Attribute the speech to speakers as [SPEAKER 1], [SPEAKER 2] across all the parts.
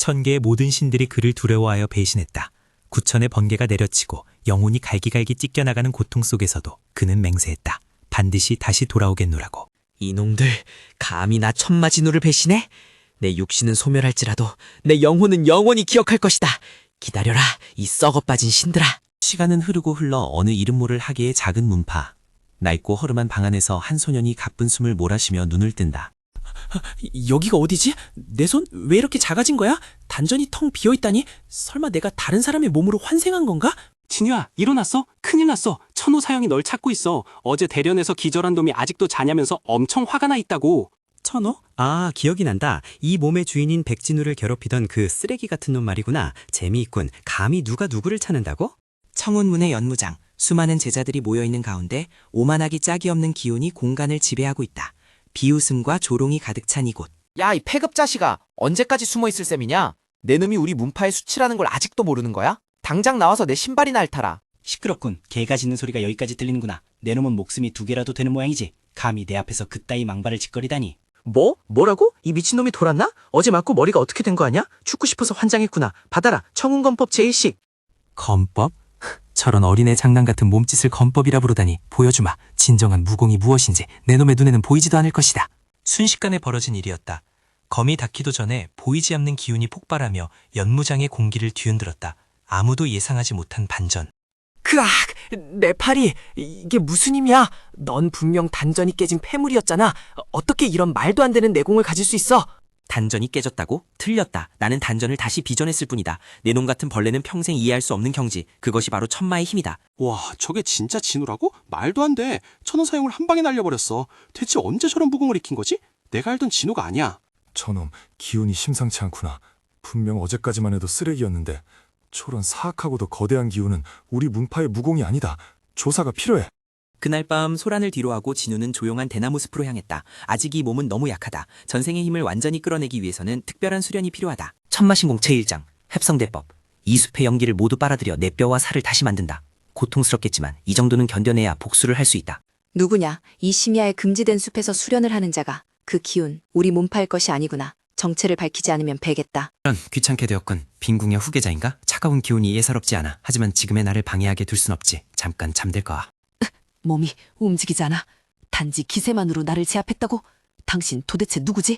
[SPEAKER 1] 천계의 모든 신들이 그를 두려워하여 배신했다. 구천의 번개가 내려치고 영혼이 갈기갈기 찢겨나가는 고통 속에서도 그는 맹세했다. 반드시 다시 돌아오겠노라고.
[SPEAKER 2] 이놈들, 감히 나 천마진우를 배신해? 내 육신은 소멸할지라도 내 영혼은 영원히 기억할 것이다. 기다려라, 이 썩어 빠진 신들아.
[SPEAKER 1] 시간은 흐르고 흘러 어느 이름 모를 하계의 작은 문파. 낡고 허름한 방 안에서 한 소년이 가쁜 숨을 몰아쉬며 눈을 뜬다.
[SPEAKER 3] 여기가 어디지? 내 손 왜 이렇게 작아진 거야? 단전이 텅 비어있다니? 설마 내가 다른 사람의 몸으로 환생한 건가?
[SPEAKER 4] 진우야, 일어났어? 큰일 났어. 천호 사형이 널 찾고 있어. 어제 대련에서 기절한 놈이 아직도 자냐면서 엄청 화가 나 있다고.
[SPEAKER 5] 천호? 아, 기억이 난다. 이 몸의 주인인 백진우를 괴롭히던 그 쓰레기 같은 놈 말이구나. 재미있군. 감히 누가 누구를 찾는다고?
[SPEAKER 2] 청운문의 연무장, 수많은 제자들이 모여있는 가운데 오만하기 짝이 없는 기운이 공간을 지배하고 있다. 비웃음과 조롱이 가득 찬 이곳.
[SPEAKER 6] 야, 이 폐급 자식아. 언제까지 숨어있을 셈이냐? 내 놈이 우리 문파의 수치라는 걸 아직도 모르는 거야? 당장 나와서 내 신발이나 핥아라.
[SPEAKER 7] 시끄럽군. 개가 짖는 소리가 여기까지 들리는구나. 내 놈은 목숨이 2개라도 되는 모양이지. 감히 내 앞에서 그따위 망발을 짓거리다니.
[SPEAKER 3] 뭐라고? 이 미친놈이 돌았나? 어제 맞고 머리가 어떻게 된 거 아냐? 죽고 싶어서 환장했구나. 받아라. 청운검법 제1식.
[SPEAKER 1] 검법? 저런 어린애 장난 같은 몸짓을 검법이라 부르다니. 보여주마. 진정한 무공이 무엇인지 내 놈의 눈에는 보이지도 않을 것이다. 순식간에 벌어진 일이었다. 검이 닿기도 전에 보이지 않는 기운이 폭발하며 연무장의 공기를 뒤흔들었다. 아무도 예상하지 못한 반전.
[SPEAKER 3] 크악! 내 팔이! 이게 무슨 힘이야? 넌 분명 단전이 깨진 폐물이었잖아. 어떻게 이런 말도 안 되는 내공을 가질 수 있어?
[SPEAKER 2] 단전이 깨졌다고? 틀렸다. 나는 단전을 다시 빚어냈을 뿐이다. 내 놈 같은 벌레는 평생 이해할 수 없는 경지. 그것이 바로 천마의 힘이다.
[SPEAKER 8] 와, 저게 진짜 진우라고? 말도 안 돼. 천호 사형을 한 방에 날려버렸어. 대체 언제 저런 무공을 익힌 거지? 내가 알던 진우가 아니야.
[SPEAKER 9] 저놈 기운이 심상치 않구나. 분명 어제까지만 해도 쓰레기였는데 저런 사악하고도 거대한 기운은 우리 문파의 무공이 아니다. 조사가 필요해.
[SPEAKER 2] 그날 밤 소란을 뒤로하고 진우는 조용한 대나무 숲으로 향했다. 아직 이 몸은 너무 약하다. 전생의 힘을 완전히 끌어내기 위해서는 특별한 수련이 필요하다. 천마신공 제1장, heb성대법. 이 숲의 연기를 모두 빨아들여 내 뼈와 살을 다시 만든다. 고통스럽겠지만 이 정도는 견뎌내야 복수를 할 수 있다.
[SPEAKER 10] 누구냐? 이 심야에 금지된 숲에서 수련을 하는 자가. 그 기운, 우리 몸파일 것이 아니구나. 정체를 밝히지 않으면 배겠다.
[SPEAKER 1] 이런 귀찮게 되었군. 빈궁의 후계자인가? 차가운 기운이 예사롭지 않아. 하지만 지금의 나를 방해하게 둘 순 없지. 잠깐 잠들 거야.
[SPEAKER 10] 몸이 움직이지 않아. 단지 기세만으로 나를 제압했다고? 당신 도대체 누구지?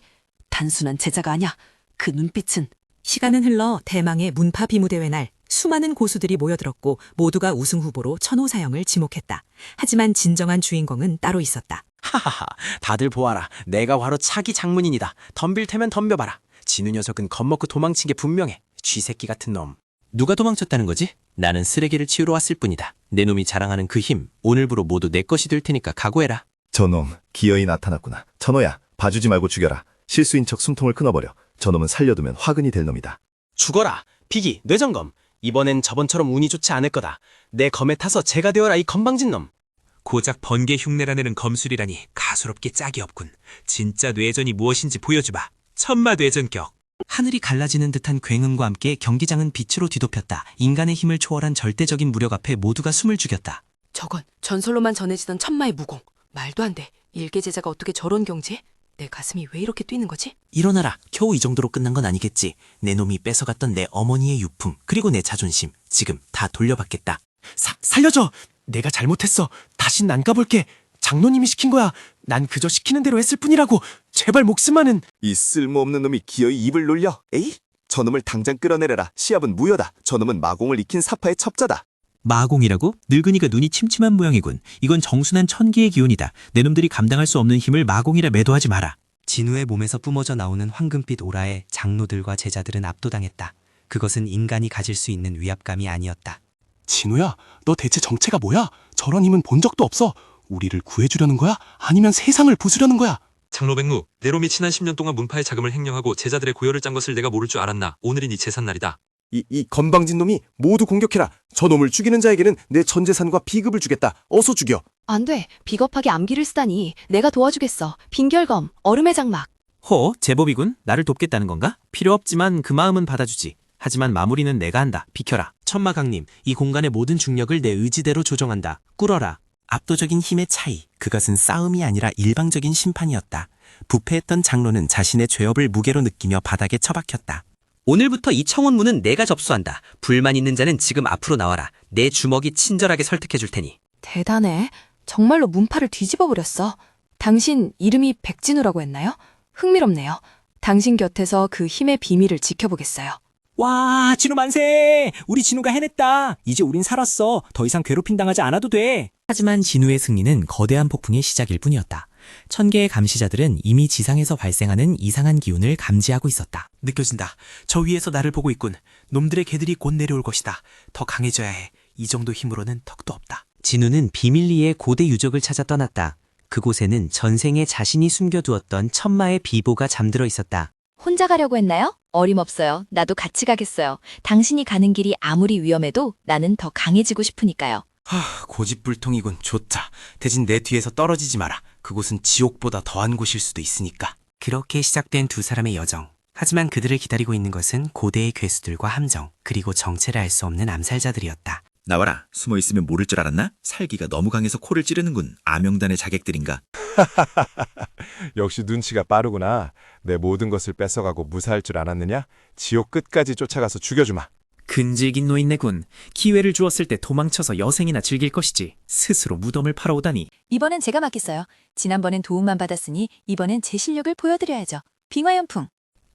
[SPEAKER 10] 단순한 제자가 아냐. 그 눈빛은.
[SPEAKER 11] 시간은 흘러 대망의 문파 비무대회 날 수많은 고수들이 모여들었고 모두가 우승 후보로 천호사형을 지목했다. 하지만 진정한 주인공은 따로 있었다.
[SPEAKER 2] 하하하, 다들 보아라. 내가 바로 차기 장문인이다. 덤빌 테면 덤벼봐라. 진우 녀석은 겁먹고 도망친 게 분명해. 쥐새끼 같은 놈.
[SPEAKER 1] 누가 도망쳤다는 거지? 나는 쓰레기를 치우러 왔을 뿐이다. 내 놈이 자랑하는 그 힘, 오늘부로 모두 내 것이 될 테니까 각오해라.
[SPEAKER 12] 저놈, 기어이 나타났구나. 천호야, 봐주지 말고 죽여라. 실수인 척 숨통을 끊어버려. 저놈은 살려두면 화근이 될 놈이다.
[SPEAKER 4] 죽어라. 피기, 뇌점검. 이번엔 저번처럼 운이 좋지 않을 거다. 내 검에 타서 제가 되어라, 이 건방진 놈.
[SPEAKER 1] 고작 번개 흉내라내는 검술이라니 가소롭게 짝이 없군. 진짜 뇌전이 무엇인지 보여주마. 천마 뇌전격. 하늘이 갈라지는 듯한 굉음과 함께 경기장은 빛으로 뒤덮였다. 인간의 힘을 초월한 절대적인 무력 앞에 모두가 숨을 죽였다.
[SPEAKER 10] 저건 전설로만 전해지던 천마의 무공. 말도 안 돼. 일개 제자가 어떻게 저런 경지에? 내 가슴이 왜 이렇게 뛰는 거지?
[SPEAKER 2] 일어나라. 겨우 이 정도로 끝난 건 아니겠지. 내 놈이 뺏어갔던 내 어머니의 유품, 그리고 내 자존심. 지금 다 돌려받겠다.
[SPEAKER 3] 살려줘! 내가 잘못했어. 다신 안 가볼게. 장로님이 시킨 거야. 난 그저 시키는 대로 했을 뿐이라고. 제발 목숨만은.
[SPEAKER 12] 이 쓸모없는 놈이 기어이 입을 놀려. 에이? 저놈을 당장 끌어내려라. 시합은 무효다. 저놈은 마공을 익힌 사파의 첩자다.
[SPEAKER 1] 마공이라고? 늙은이가 눈이 침침한 모양이군. 이건 정순한 천기의 기운이다. 내 놈들이 감당할 수 없는 힘을 마공이라 매도하지 마라.
[SPEAKER 5] 진우의 몸에서 뿜어져 나오는 황금빛 오라에 장로들과 제자들은 압도당했다. 그것은 인간이 가질 수 있는 위압감이 아니었다.
[SPEAKER 8] 진우야, 너 대체 정체가 뭐야? 저런 힘은 본 적도 없어. 우리를 구해주려는 거야? 아니면 세상을 부수려는 거야?
[SPEAKER 13] 장로백무, 내 놈이 지난 10년 동안 문파의 자금을 횡령하고 제자들의 고열을 짠 것을 내가 모를 줄 알았나. 오늘이 네 제삿날이다.
[SPEAKER 12] 이 건방진 놈이 모두 공격해라. 저 놈을 죽이는 자에게는 내 전 재산과 비급을 주겠다. 어서 죽여.
[SPEAKER 10] 안 돼. 비겁하게 암기를 쓰다니. 내가 도와주겠어. 빈결검, 얼음의 장막.
[SPEAKER 1] 제법이군. 나를 돕겠다는 건가? 필요 없지만 그 마음은 받아주지. 하지만 마무리는 내가 한다. 비켜라. 천마강림, 이 공간의 모든 중력을 내 의지대로 조정한다. 꿇어라.
[SPEAKER 2] 압도적인 힘의 차이. 그것은 싸움이 아니라 일방적인 심판이었다. 부패했던 장로는 자신의 죄업을 무게로 느끼며 바닥에 처박혔다. 오늘부터 이 청원문은 내가 접수한다. 불만 있는 자는 지금 앞으로 나와라. 내 주먹이 친절하게 설득해 줄 테니.
[SPEAKER 14] 대단해. 정말로 문파를 뒤집어 버렸어. 당신 이름이 백진우라고 했나요? 흥미롭네요. 당신 곁에서 그 힘의 비밀을 지켜보겠어요.
[SPEAKER 2] 와, 진우 만세! 우리 진우가 해냈다. 이제 우린 살았어. 더 이상 괴롭힘 당하지 않아도 돼. 하지만 진우의 승리는 거대한 폭풍의 시작일 뿐이었다. 1000개의 감시자들은 이미 지상에서 발생하는 이상한 기운을 감지하고 있었다. 느껴진다. 저 위에서 나를 보고 있군. 놈들의 개들이 곧 내려올 것이다. 더 강해져야 해. 이 정도 힘으로는 턱도 없다. 진우는 비밀리에 고대 유적을 찾아 떠났다. 그곳에는 전생에 자신이 숨겨두었던 천마의 비보가 잠들어 있었다.
[SPEAKER 14] 혼자 가려고 했나요? 어림없어요. 나도 같이 가겠어요. 당신이 가는 길이 아무리 위험해도 나는 더 강해지고 싶으니까요.
[SPEAKER 2] 고집불통이군. 좋다. 대신 내 뒤에서 떨어지지 마라. 그곳은 지옥보다 더한 곳일 수도 있으니까. 그렇게 시작된 두 사람의 여정. 하지만 그들을 기다리고 있는 것은 고대의 괴수들과 함정, 그리고 정체를 알 수 없는 암살자들이었다.
[SPEAKER 15] 나와라. 숨어 있으면 모를 줄 알았나? 살기가 너무 강해서 코를 찌르는군. 암영단의 자객들인가?
[SPEAKER 9] 역시 눈치가 빠르구나. 내 모든 것을 뺏어가고 무사할 줄 알았느냐? 지옥 끝까지 쫓아가서 죽여주마.
[SPEAKER 2] 근질긴 노인네군. 기회를 주었을 때 도망쳐서 여생이나 즐길 것이지. 스스로 무덤을 팔아오다니.
[SPEAKER 14] 이번엔 제가 맡겠어요. 지난번엔 도움만 받았으니 이번엔 제 실력을 보여드려야죠. 빙화연풍.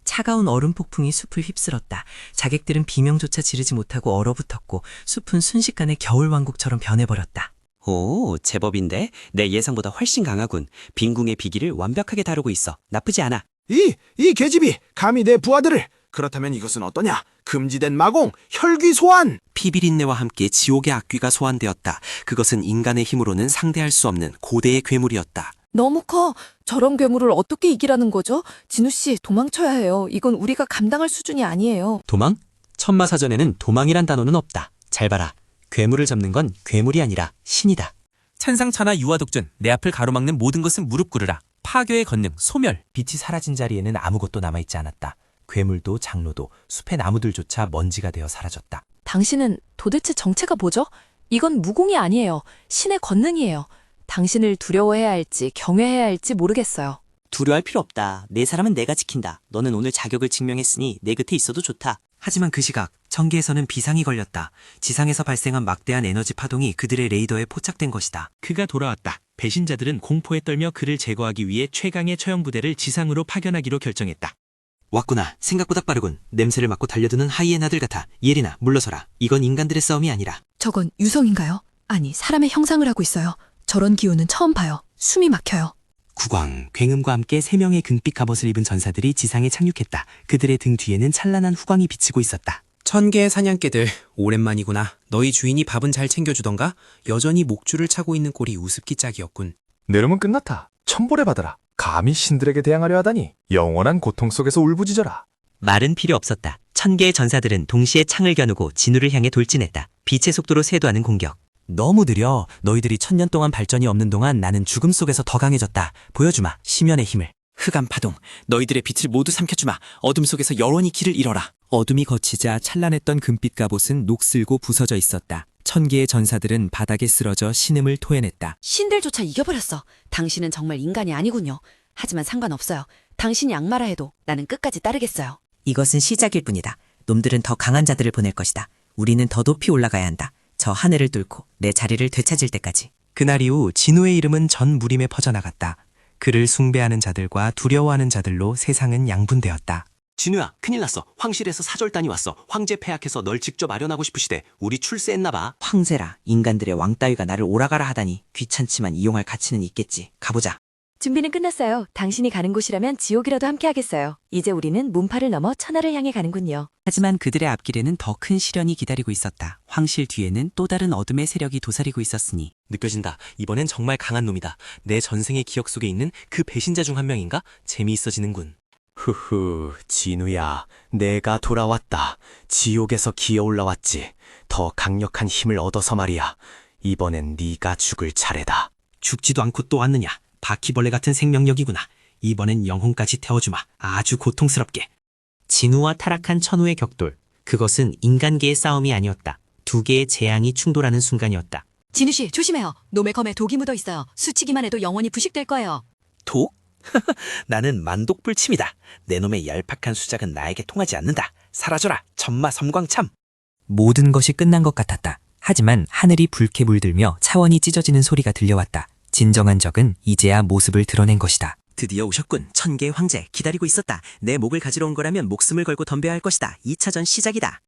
[SPEAKER 2] 차가운 얼음 폭풍이 숲을 휩쓸었다. 자객들은 비명조차 지르지 못하고 얼어붙었고 숲은 순식간에 겨울왕국처럼 변해버렸다. 오, 제법인데? 내 예상보다 훨씬 강하군. 빈궁의 비기를 완벽하게 다루고 있어. 나쁘지 않아.
[SPEAKER 16] 이 계집이 감히 내 부하들을. 그렇다면 이것은 어떠냐? 금지된 마공, 혈귀 소환!
[SPEAKER 2] 피비린내와 함께 지옥의 악귀가 소환되었다. 그것은 인간의 힘으로는 상대할 수 없는 고대의 괴물이었다.
[SPEAKER 14] 너무 커. 저런 괴물을 어떻게 이기라는 거죠? 진우 씨, 도망쳐야 해요. 이건 우리가 감당할 수준이 아니에요.
[SPEAKER 2] 도망? 천마사전에는 도망이란 단어는 없다. 잘 봐라. 괴물을 잡는 건 괴물이 아니라 신이다. 천상천하 유아독존, 내 앞을 가로막는 모든 것은 무릎 꿇으라. 파괴의 권능, 소멸. 빛이 사라진 자리에는 아무것도 남아있지 않았다. 괴물도 장로도 숲의 나무들조차 먼지가 되어 사라졌다.
[SPEAKER 14] 당신은 도대체 정체가 뭐죠? 이건 무공이 아니에요. 신의 권능이에요. 당신을 두려워해야 할지 경외해야 할지 모르겠어요.
[SPEAKER 2] 두려워할 필요 없다. 내 사람은 내가 지킨다. 너는 오늘 자격을 증명했으니 내 곁에 있어도 좋다. 하지만 그 시각 천계에서는 비상이 걸렸다. 지상에서 발생한 막대한 에너지 파동이 그들의 레이더에 포착된 것이다. 그가 돌아왔다. 배신자들은 공포에 떨며 그를 제거하기 위해 최강의 처형부대를 지상으로 파견하기로 결정했다. 왔구나. 생각보다 빠르군. 냄새를 맡고 달려드는 하이에나들 같아. 예린아, 물러서라. 이건 인간들의 싸움이 아니라.
[SPEAKER 14] 저건 유성인가요? 아니, 사람의 형상을 하고 있어요. 저런 기운은 처음 봐요. 숨이 막혀요.
[SPEAKER 2] 국왕, 굉음과 함께 3명의 금빛 갑옷을 입은 전사들이 지상에 착륙했다. 그들의 등 뒤에는 찬란한 후광이 비치고 있었다. 1000개의 사냥개들, 오랜만이구나. 너희 주인이 밥은 잘 챙겨주던가? 여전히 목줄을 차고 있는 꼴이 우습기 짝이었군.
[SPEAKER 9] 내 놈은 끝났다. 천벌에 받아라. 감히 신들에게 대항하려 하다니. 영원한 고통 속에서 울부짖어라.
[SPEAKER 2] 말은 필요 없었다. 1000개의 전사들은 동시에 창을 겨누고 진우를 향해 돌진했다. 빛의 속도로 쇄도하는 공격. 너무 느려. 너희들이 1000년 동안 발전이 없는 동안 나는 죽음 속에서 더 강해졌다. 보여주마. 심연의 힘을. 흑암 파동. 너희들의 빛을 모두 삼켜주마. 어둠 속에서 영원히 길을 잃어라. 어둠이 거치자 찬란했던 금빛 갑옷은 녹슬고 부서져 있었다. 1000개의 전사들은 바닥에 쓰러져 신음을 토해냈다.
[SPEAKER 10] 신들조차 이겨버렸어. 당신은 정말 인간이 아니군요. 하지만 상관없어요. 당신이 악마라 해도 나는 끝까지 따르겠어요.
[SPEAKER 2] 이것은 시작일 뿐이다. 놈들은 더 강한 자들을 보낼 것이다. 우리는 더 높이 올라가야 한다. 저 하늘을 뚫고 내 자리를 되찾을 때까지. 그날 이후 진우의 이름은 전 무림에 퍼져나갔다. 그를 숭배하는 자들과 두려워하는 자들로 세상은 양분되었다. 진우야, 큰일 났어. 황실에서 사절단이 왔어. 황제 폐하께서 널 직접 아련하고 싶으시대. 우리 출세했나봐. 황제라. 인간들의 왕따위가 나를 오라가라 하다니. 귀찮지만 이용할 가치는 있겠지. 가보자.
[SPEAKER 14] 준비는 끝났어요. 당신이 가는 곳이라면 지옥이라도 함께 하겠어요. 이제 우리는 문파를 넘어 천하를 향해 가는군요.
[SPEAKER 2] 하지만 그들의 앞길에는 더 큰 시련이 기다리고 있었다. 황실 뒤에는 또 다른 어둠의 세력이 도사리고 있었으니. 느껴진다. 이번엔 정말 강한 놈이다. 내 전생의 기억 속에 있는 그 배신자 중 한 명인가? 재미있어지는군.
[SPEAKER 17] 후후, 진우야, 내가 돌아왔다. 지옥에서 기어 올라왔지. 더 강력한 힘을 얻어서 말이야. 이번엔 네가 죽을 차례다.
[SPEAKER 2] 죽지도 않고 또 왔느냐. 바퀴벌레 같은 생명력이구나. 이번엔 영혼까지 태워주마. 아주 고통스럽게. 진우와 타락한 천우의 격돌. 그것은 인간계의 싸움이 아니었다. 두 개의 재앙이 충돌하는 순간이었다.
[SPEAKER 10] 진우 씨, 조심해요. 놈의 검에 독이 묻어 있어요. 스치기만 해도 영원히 부식될 거예요.
[SPEAKER 2] 독? 나는 만독불침이다. 내 놈의 얄팍한 수작은 나에게 통하지 않는다. 사라져라, 천마 섬광참.
[SPEAKER 18] 모든 것이 끝난 것 같았다. 하지만 하늘이 붉게 물들며 차원이 찢어지는 소리가 들려왔다. 진정한 적은 이제야 모습을 드러낸 것이다.
[SPEAKER 2] 드디어 오셨군. 천개의 황제 기다리고 있었다. 내 목을 가지러 온 거라면 목숨을 걸고 덤벼야 할 것이다. 2차전 시작이다.